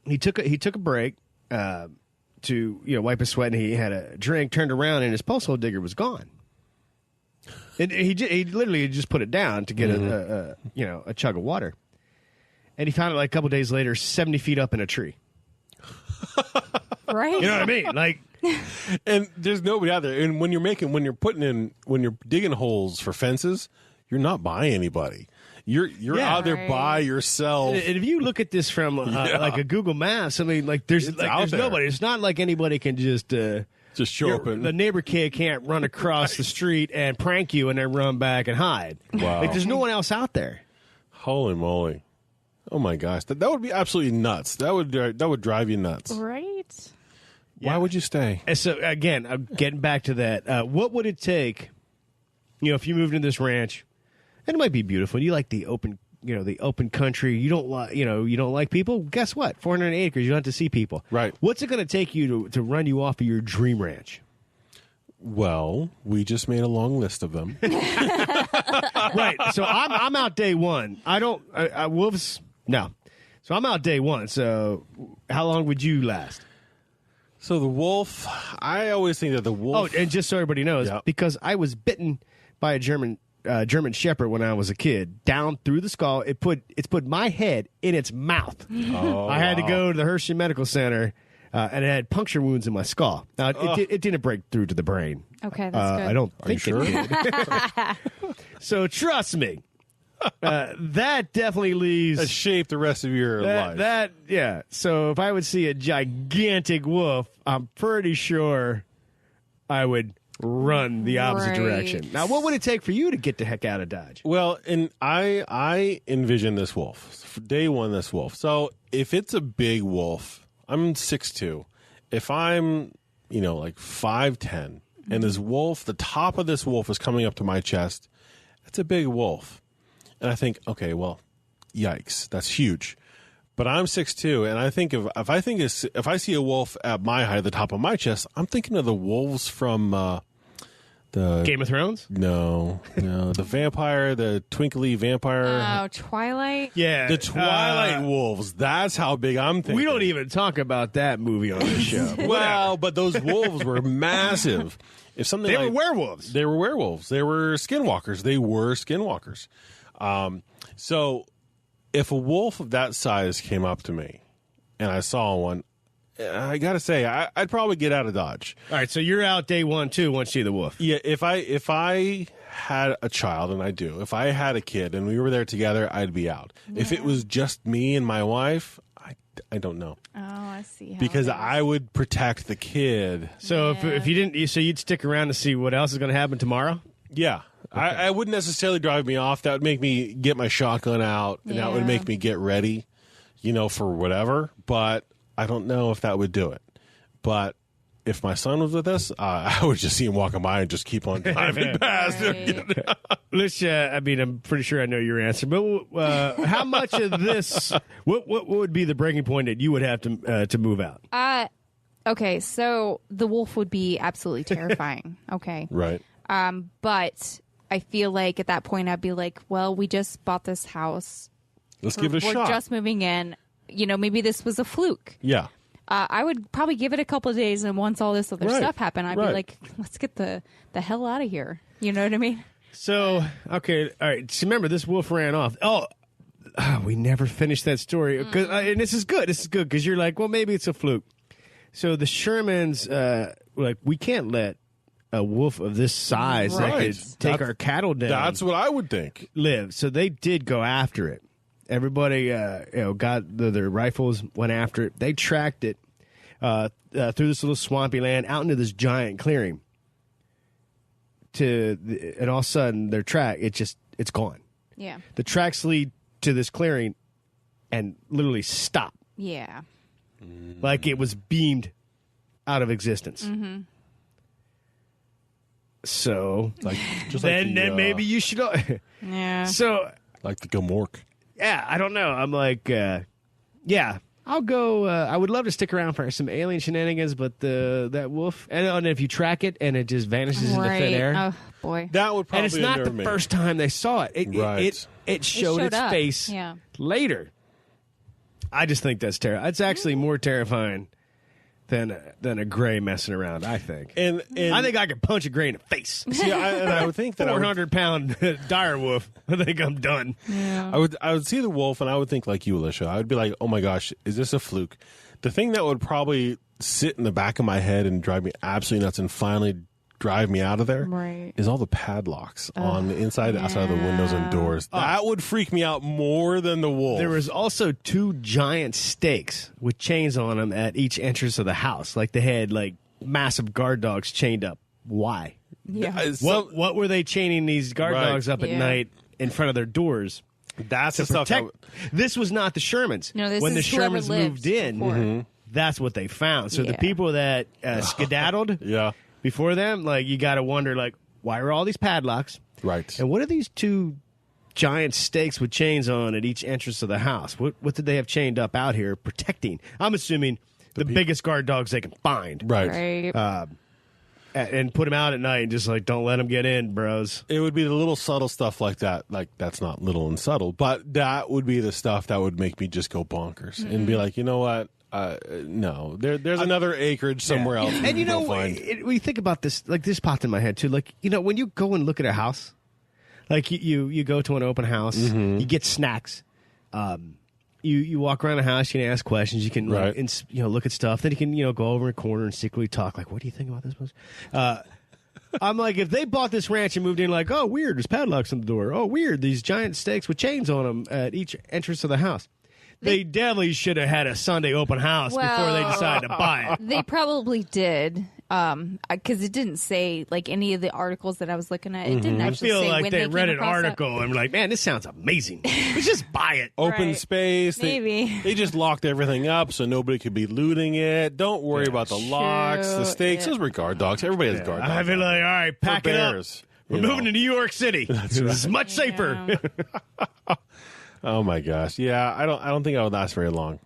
He took a break to wipe his sweat, and he had a drink. Turned around, and his post hole digger was gone. And he literally just put it down to get a chug of water, and he found it like a couple days later, 70 feet up in a tree. Right. You know what I mean? Like, and there's nobody out there. And when you're digging holes for fences, you're not by anybody. You're out there by yourself. And if you look at this from like a Google Maps, I mean, like there's nobody. It's not like anybody can just show up. And the neighbor kid can't run across the street and prank you and then run back and hide. Wow. Like there's no one else out there. Holy moly! Oh my gosh, that would be absolutely nuts. That would drive you nuts. Right. Why would you stay? And so again, getting back to that, what would it take? If you moved into this ranch. And it might be beautiful. You like the open, the open country. You don't like, you don't like people. Guess what? 400 acres. You don't have to see people. Right. What's it going to take you to run you off of your dream ranch? Well, we just made a long list of them. Right. So I'm out day one. Wolves. No. So I'm out day one. So how long would you last? So the wolf, I always think that the wolf. Oh, and just so everybody knows, Yeah. because I was bitten by a German Shepherd when I was a kid, down through the skull. It's put my head in its mouth. Oh, I had to go to the Hershey Medical Center, and it had puncture wounds in my skull. Now it didn't break through to the brain. Okay, that's good. I don't Are you think it did. So trust me, that definitely leaves That shaped the rest of your life. Yeah. So if I would see a gigantic wolf, I'm pretty sure I would run the opposite Right. direction. Now, what would it take for you to get the heck out of Dodge? Well, and I envision this wolf. Day one, this wolf. So if it's a big wolf, I'm 6'2". If I'm, like 5'10", and this wolf, the top of this wolf is coming up to my chest, it's a big wolf. And I think, okay, well, yikes, that's huge. But I'm 6'2", and I think if I see a wolf at my height, at the top of my chest, I'm thinking of the wolves from the Game of Thrones? No, the vampire, the twinkly vampire, Oh, Twilight? Yeah. the Twilight wolves. That's how big I'm thinking. We don't even talk about that movie on this show. Well, but those wolves were massive. If something They like, were werewolves. They were werewolves. They were skinwalkers. So if a wolf of that size came up to me and I saw one, I got to say, I'd probably get out of Dodge. All right, so you're out day one, too, once you see the wolf. Yeah, if I had a child, and I do, if I had a kid and we were there together, I'd be out. Yeah. If it was just me and my wife, I don't know. Oh, I see. How Because it is. I would protect the kid. So Yeah. if you didn't, so you'd stick around to see what else is going to happen tomorrow? Yeah. I wouldn't necessarily drive me off. That would make me get my shotgun out, and that would Yeah. make me get ready, for whatever. But I don't know if that would do it. But if my son was with us, I would just see him walking by and just keep on driving past him. Right. Let's. I'm pretty sure I know your answer, but how much of this? What would be the breaking point that you would have to move out? Okay, so the wolf would be absolutely terrifying. Okay. Right. But I feel like at that point I'd be like, well, we just bought this house. Let's give it a We're shot. just moving in. Maybe this was a fluke. Yeah. I would probably give it a couple of days, and once all this other Right. stuff happened, I'd Right. be like, let's get the hell out of here. You know what I mean? So okay, all right. So remember, this wolf ran off. We never finished that story. 'Cause, and this is good. This is good because you're like, well, maybe it's a fluke. So the Shermans, were like, we can't let a wolf of this size that Right. could take our cattle down. That's what I would think. live. So they did go after it. Everybody, got their rifles, went after it. They tracked it through this little swampy land out into this giant clearing. And all of a sudden, their track it's gone. Yeah. The tracks lead to this clearing, and literally stop, Yeah. like it was beamed out of existence. Mm-hmm. So Like just then like the, maybe you should. Yeah. So. like the Gomork. Yeah, I don't know. I'm like, I'll go. I would love to stick around for some alien shenanigans, but that wolf, and if you track it and it just vanishes into Right. thin air, Oh, boy. That would probably and it's not unnerve the me. first time they saw it. It showed its up. face Yeah. later. I just think that's terrible. It's actually more terrifying than a gray messing around. I think. And I think I could punch a gray in the face. see, I would think that 400-pound dire wolf. I think I'm done. I would see the wolf and I would think like you, Alicia. I would be like, oh my gosh, is this a fluke? The thing that would probably sit in the back of my head and drive me absolutely nuts and finally drive me out of there Right. is all the padlocks on the inside and outside of the windows and doors. That would freak me out more than the wolf. There was also 2 giant stakes with chains on them at each entrance of the house. Like they had massive guard dogs chained up. Why? Yeah. What were they chaining these guard Right. dogs up at Yeah. night in front of their doors? That's the stuff. Protect. This was not the Shermans. No, this when the is whoever Shermans lived moved in, before. that's what they found. So the Yeah. people that skedaddled Yeah. before them, you got to wonder, why are all these padlocks? Right. And what are these 2 giant stakes with chains on at each entrance of the house? What did they have chained up out here protecting? I'm assuming the biggest guard dogs they can find. Right. Right. and put them out at night and just like, don't let them get in, bros. It would be the little subtle stuff like that. Like, that's not little and subtle, but that would be the stuff that would make me just go bonkers and be like, you know what? No, there's another acreage somewhere else. And you know, when you think about this, like this popped in my head too. Like, you know, when you go and look at a house, like you go to an open house, you get snacks. You walk around the house, you can ask questions, you can look at stuff. Then you can go over in a corner and secretly talk. Like, what do you think about this place? I'm like, if they bought this ranch and moved in, like, oh, weird, there's padlocks on the door. Oh, weird, these giant stakes with chains on them at each entrance of the house. They definitely should have had a Sunday open house before they decided to buy it. They probably did, because it didn't say, like, any of the articles that I was looking at. It didn't actually say I feel like when they read an came across article and were like, man, this sounds amazing. Let's just buy it. Open Right. space. Maybe. They just locked everything up so nobody could be looting it. Don't worry about the locks, the stakes. Yeah. Those were guard dogs. Everybody has guard dogs. I feel like, all right, pack it up. Bears, We're moving to New York City. It's much safer. Oh my gosh. Yeah, I don't think I would last very long.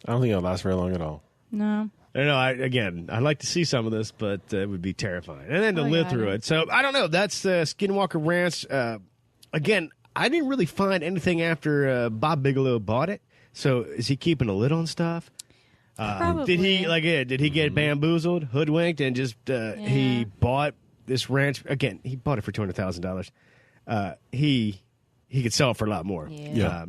I don't think I would last very long at all. No. I don't know. I'd like to see some of this, but it would be terrifying. And then to live through it. So, I don't know. That's Skinwalker Ranch. Again, I didn't really find anything after Bob Bigelow bought it. So, is he keeping a lid on stuff? Probably. Did he get bamboozled, hoodwinked, and just he bought this ranch? Again, he bought it for $200,000. He could sell it for a lot more. Yeah.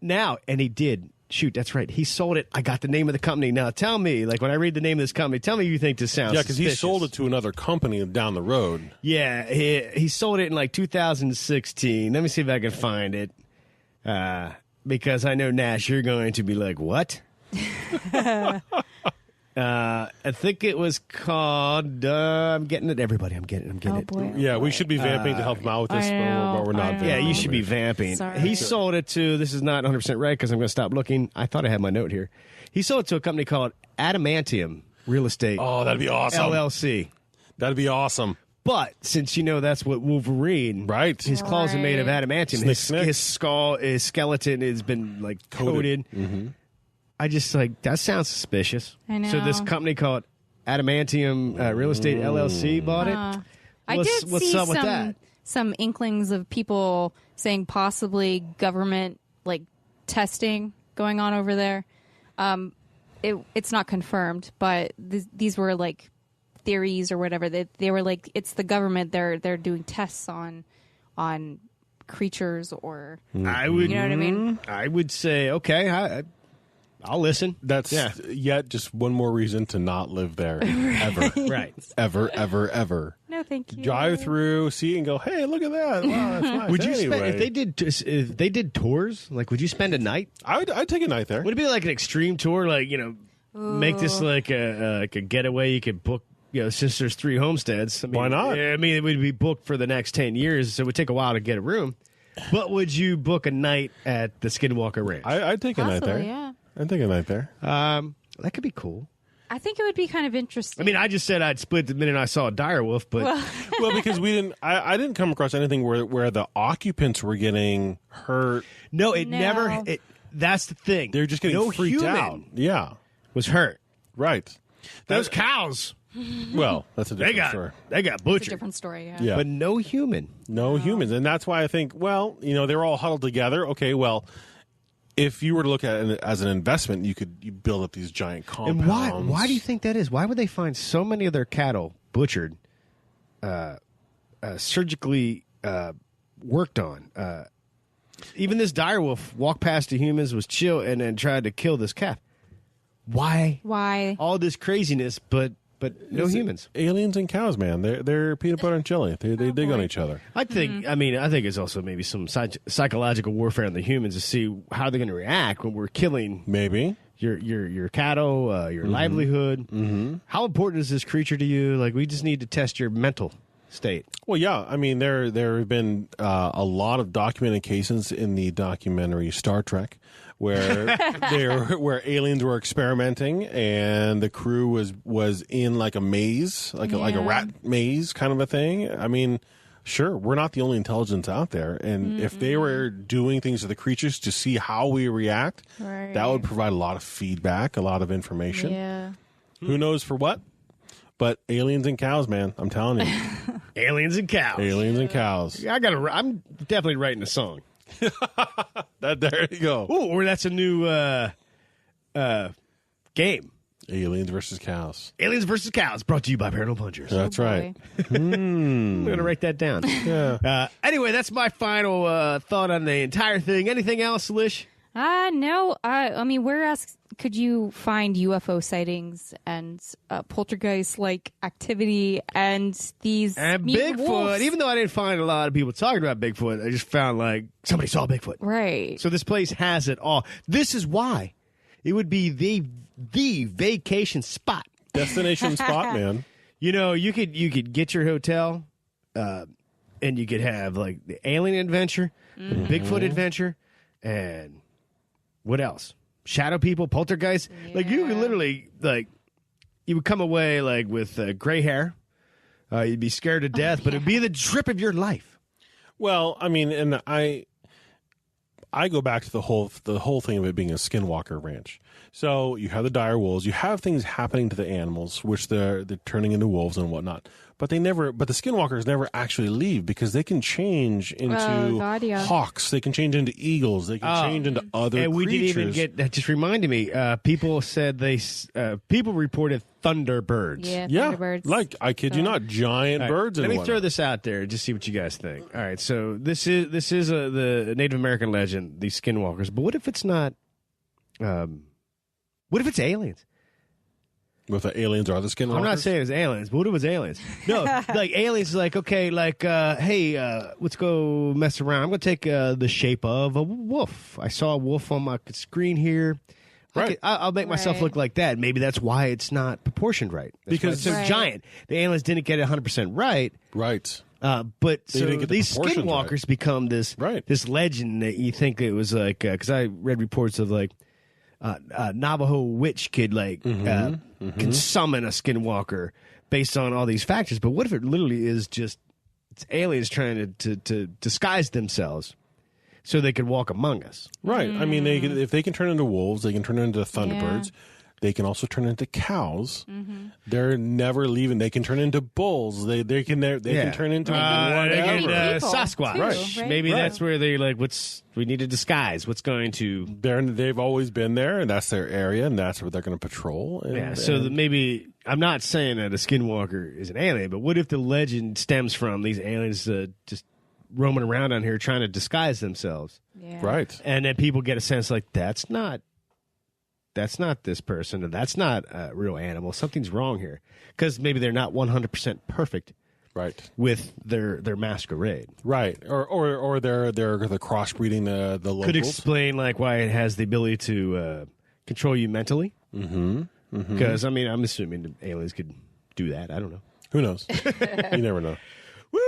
Now, and he did. Shoot, that's right. He sold it. I got the name of the company. Now, tell me, like when I read the name of this company, tell me you think this sounds Yeah, because he suspicious. sold it to another company down the road. Yeah, he sold it in like 2016. Let me see if I can find it. Because I know, Nash, you're going to be like, what? I think it was called, I'm getting it, everybody. I'm getting it. Boy. Yeah, we should be vamping to help him out with this, but we're not vamping. Yeah, you should be vamping. Sorry. He sold it to, this is not 100% right because I'm going to stop looking. I thought I had my note here. He sold it to a company called Adamantium Real Estate. Oh, that'd be awesome. LLC. That'd be awesome. But since that's what Wolverine, Right. his claws are made of adamantium. Snick, snick. His skull, his skeleton has been like coated. Mm-hmm. I just that sounds suspicious. I know. So this company called Adamantium Real Estate LLC bought it. I did what's see up with that? some inklings of people saying possibly government like testing going on over there. It's not confirmed, but these were like theories or whatever. They were like, it's the government. They're doing tests on creatures or I would, you know what I mean? I would say okay. I'll listen. That's yet just one more reason to not live there ever. Right. Ever. No, thank you. Drive through, see, and go, hey, look at that. Wow, that's nice. Would you anyway, if they did tours? Like, would you spend a night? I'd take a night there. Would it be like an extreme tour? Like, make this like a getaway you could book. Since there's 3 homesteads, I mean, why not? I mean, it would be booked for the next 10 years, so it would take a while to get a room. But would you book a night at the Skinwalker Ranch? I'd take a night there. Yeah. I'd take a night there. That could be cool. I think it would be kind of interesting. I mean, I just said I'd split the minute I saw a dire wolf, but Well, because I didn't come across anything where the occupants were getting hurt. no, it No. never. That's the thing. They're just getting no freaked human out. Yeah, was hurt. right. Those cows, Well, that's a different story. they got it's a butchered, different story. Yeah. Yeah, but no human. no humans, and that's why I think. Well, they're all huddled together. Okay, well, if you were to look at it as an investment, you build up these giant compounds. And why do you think that is? Why would they find so many of their cattle butchered, surgically worked on? Even this direwolf walked past the humans, was chill, and then tried to kill this calf. Why? Why? All this craziness, but no humans. Aliens and cows, man. They're peanut butter and jelly. They dig on each other. I think. I mean, I think it's also maybe some psychological warfare on the humans to see how they're going to react when we're killing Maybe. your cattle, your livelihood. Mm-hmm. How important is this creature to you? Like, we just need to test your mental state. Well, yeah. I mean, there have been a lot of documented cases in the documentary Star Trek where where aliens were experimenting and the crew was in like a maze, like a rat maze kind of a thing. I mean, sure, we're not the only intelligence out there, and if they were doing things to the creatures to see how we react, that would provide a lot of feedback, a lot of information. Yeah. Who knows for what? But aliens and cows, man, I'm telling you. Aliens and cows. Aliens and cows. I'm definitely writing a song. There you go. Ooh, or that's a new game. Aliens versus cows. Aliens versus cows, brought to you by Paranormal Punchers. That's right. I'm going to write that down. Yeah. Anyway, that's my final thought on the entire thing. Anything else, Lish? No. I mean, where else could you find UFO sightings and poltergeist-like activity and these And mutant Bigfoot. wolves? Even though I didn't find a lot of people talking about Bigfoot, I just found like somebody saw Bigfoot. Right. So this place has it all. This is why it would be the vacation spot. Destination spot, man. You know, you could get your hotel, and you could have like the alien adventure, the Bigfoot adventure, and what else? Shadow people, poltergeists. Like you could literally you would come away like with gray hair. You'd be scared to death, but it'd be the trip of your life. Well, I mean, and I go back to the whole thing of it being a Skinwalker Ranch. So you have the dire wolves, you have things happening to the animals, which they're turning into wolves and whatnot. But the Skinwalkers never actually leave because they can change into hawks, they can change into eagles, they can change into other and we creatures. didn't even get that. Just reminded me. People said people reported thunderbirds. Yeah, Yeah, Thunderbirds. like I kid you not, giant birds. Let and me whatnot. throw this out there, just see what you guys think. All right, so this is the Native American legend, the Skinwalkers. But what if it's not? What if it's aliens? With the aliens are the Skinwalkers. I'm not saying it's aliens, but what if it's aliens? No, like aliens is like, okay, like, hey, let's go mess around. I'm going to take the shape of a wolf. I saw a wolf on my screen here. Right. I'll make myself look like that. Maybe that's why it's not proportioned right. That's Because- why it's so Right. giant. The aliens didn't get it 100% right. Right. But They so didn't get the these proportions skinwalkers become this Right. this legend that you think it was like, because I read reports of like Navajo witch kid can summon a skinwalker based on all these factors. But what if it literally is just it's aliens trying to disguise themselves so they could walk among us? Right. I mean, if they can turn into wolves, they can turn into thunderbirds. They can also turn into cows. They're never leaving. They can turn into bulls. They can turn into whatever. People, Sasquatch. too, right? Maybe that's where they like. We need a disguise. What's going to? They've always been there, and that's their area, and that's what they're going to patrol. And, Yeah. So maybe I'm not saying that a skinwalker is an alien, but what if the legend stems from these aliens just roaming around on here trying to disguise themselves, Yeah. right. and then people get a sense like that's not this person, or that's not a real animal. Something's wrong here because maybe they're not 100% perfect Right. with their masquerade. Right. Or they're the crossbreeding the locals. Could explain like why it has the ability to control you mentally. Because I mean, I'm assuming the aliens could do that. I don't know. Who knows? You never know. Woo,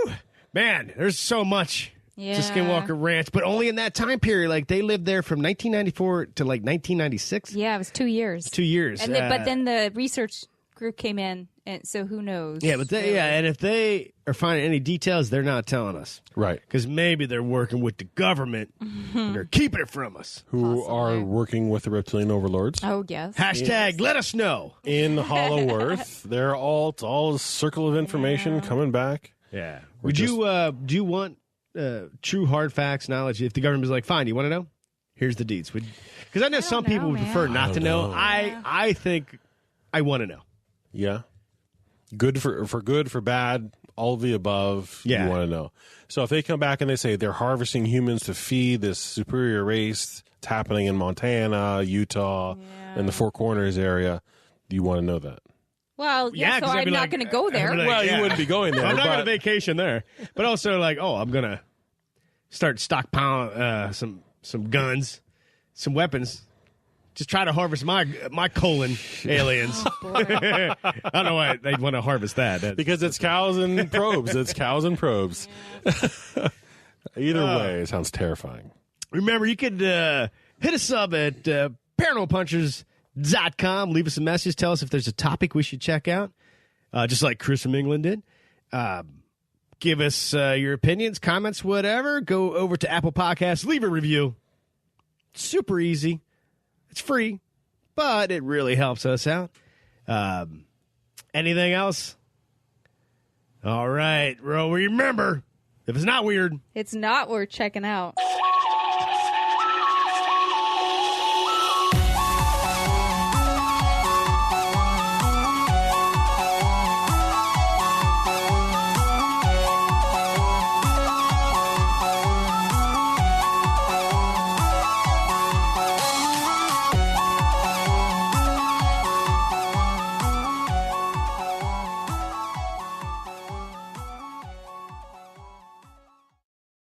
man, there's so much Yeah. to Skinwalker Ranch, but only in that time period. Like they lived there from 1994 to like 1996. Yeah, it was 2 years. 2 years. And but then the research group came in, and so who knows? yeah, but and if they are finding any details, they're not telling us. Right. Because maybe they're working with the government and they're keeping it from us. Who Possibly. are working with the reptilian overlords Oh yes. Hashtag let us know. in Hollow Earth. It's all a circle of information coming back. Yeah. We're Would you do you want true hard facts knowledge? If the government was like, fine, you want to know? Here's the deeds. Because I know some know, people would man. prefer not to know. know. I think I want to know. Yeah. Good for good, for bad, all of the above. Yeah. You want to know. So if they come back and they say they're harvesting humans to feed this superior race, it's happening in Montana, Utah, and the Four Corners area, you want to know that. Well, Yeah, yeah. 'cause So I'd I'm be not like- going to go there. I'd be like, Well, yeah. you wouldn't be going there. I'm not but going to vacation there. But also like, I'm going to start stockpiling some guns, some weapons. Just try to harvest my colon aliens. I don't know why they'd want to harvest that. Because it's cows and probes. It's cows and probes. Either way, it sounds terrifying. Remember, you could hit us up at paranormalpunchers.com. Leave us a message. Tell us if there's a topic we should check out, just like Chris from England did. Give us your opinions, comments, whatever. Go over to Apple Podcasts. Leave a review. Super easy. It's free, but it really helps us out. Anything else? All right. Well, remember, if it's not weird, It's not worth checking out.